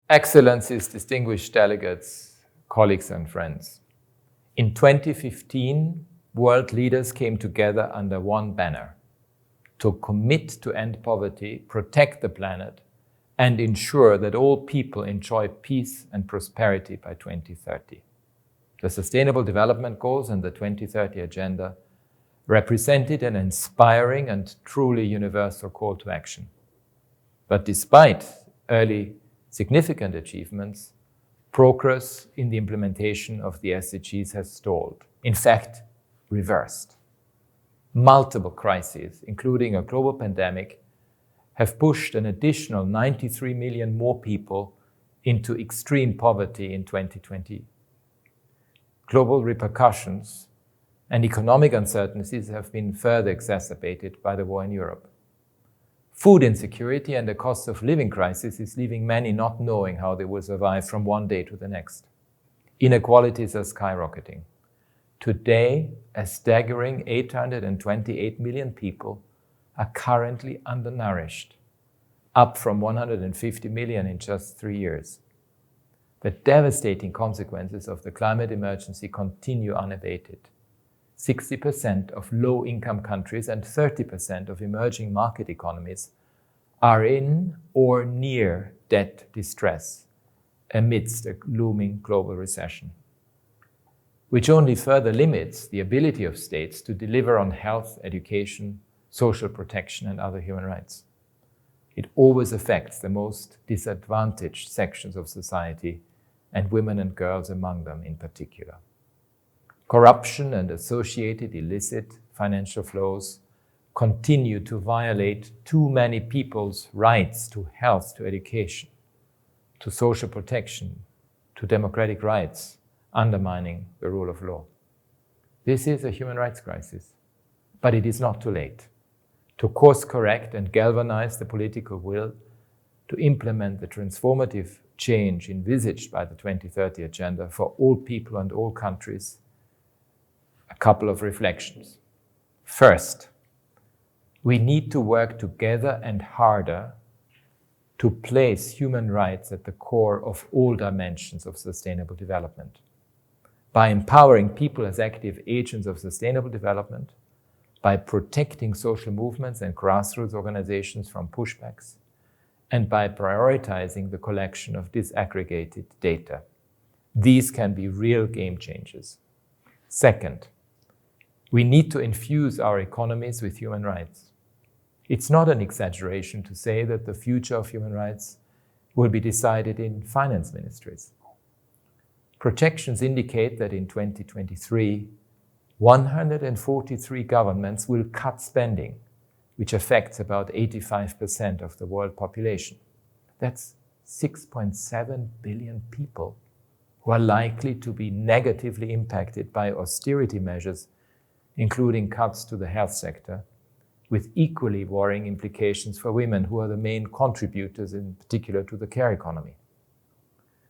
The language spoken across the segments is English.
Excellencies, distinguished delegates, colleagues and friends. In 2015, world leaders came together under one banner to commit to end poverty, protect the planet, and ensure that all people enjoy peace and prosperity by 2030. The Sustainable Development Goals and the 2030 Agenda represented an inspiring and truly universal call to action. But despite early significant achievements, progress in the implementation of the SDGs has stalled. In fact, reversed. Multiple crises, including a global pandemic, have pushed an additional 93 million more people into extreme poverty in 2020. Global repercussions and economic uncertainties have been further exacerbated by the war in Europe. Food insecurity and the cost of living crisis is leaving many not knowing how they will survive from one day to the next. Inequalities are skyrocketing. Today, a staggering 828 million people are currently undernourished, up from 150 million in just 3 years. The devastating consequences of the climate emergency continue unabated. 60% of low-income countries and 30% of emerging market economies are in or near debt distress amidst a looming global recession, which only further limits the ability of states to deliver on health, education, social protection, and other human rights. It always affects the most disadvantaged sections of society, and women and girls among them in particular. Corruption and associated illicit financial flows continue to violate too many people's rights to health, to education, to social protection, to democratic rights, undermining the rule of law. This is a human rights crisis, but it is not too late to course correct and galvanize the political will to implement the transformative change envisaged by the 2030 Agenda for all people and all countries. A couple of reflections. First, we need to work together and harder to place human rights at the core of all dimensions of sustainable development. By empowering people as active agents of sustainable development, by protecting social movements and grassroots organizations from pushbacks, and by prioritizing the collection of disaggregated data. These can be real game changers. Second, we need to infuse our economies with human rights. It's not an exaggeration to say that the future of human rights will be decided in finance ministries. Projections indicate that in 2023, 143 governments will cut spending, which affects about 85% of the world population. That's 6.7 billion people who are likely to be negatively impacted by austerity measures, including cuts to the health sector, with equally worrying implications for women who are the main contributors, in particular, to the care economy.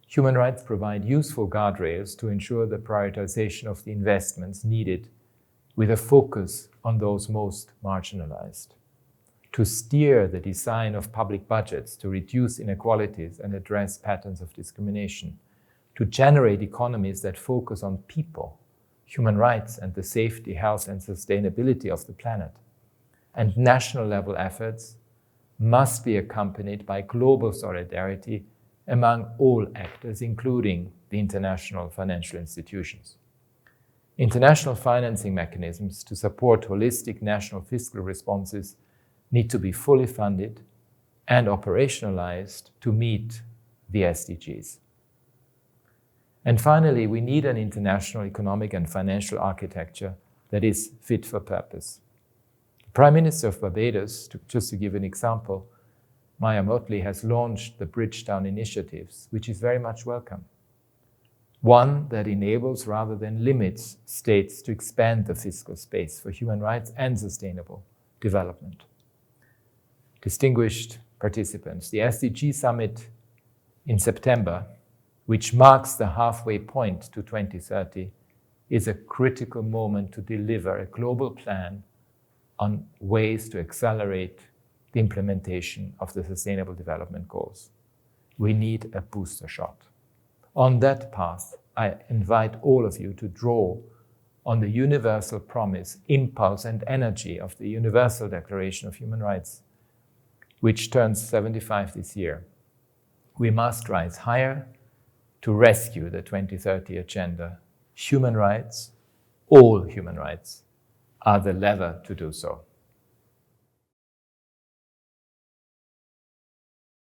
Human rights provide useful guardrails to ensure the prioritization of the investments needed with a focus on those most marginalized, to steer the design of public budgets to reduce inequalities and address patterns of discrimination, to generate economies that focus on people, human rights, and the safety, health, and sustainability of the planet. And national level efforts must be accompanied by global solidarity among all actors, including the international financial institutions. International financing mechanisms to support holistic national fiscal responses need to be fully funded and operationalized to meet the SDGs. And finally, we need an international economic and financial architecture that is fit for purpose. The Prime Minister of Barbados, just to give an example, Maya Mottley, has launched the Bridgetown initiatives, which is very much welcome. One that enables rather than limits states to expand the fiscal space for human rights and sustainable development. Distinguished participants, the SDG Summit in September, which marks the halfway point to 2030, is a critical moment to deliver a global plan on ways to accelerate the implementation of the Sustainable Development Goals. We need a booster shot. On that path, I invite all of you to draw on the universal promise, impulse, and energy of the Universal Declaration of Human Rights, which turns 75 this year. We must rise higher to rescue the 2030 agenda. Human rights, all human rights, are the lever to do so.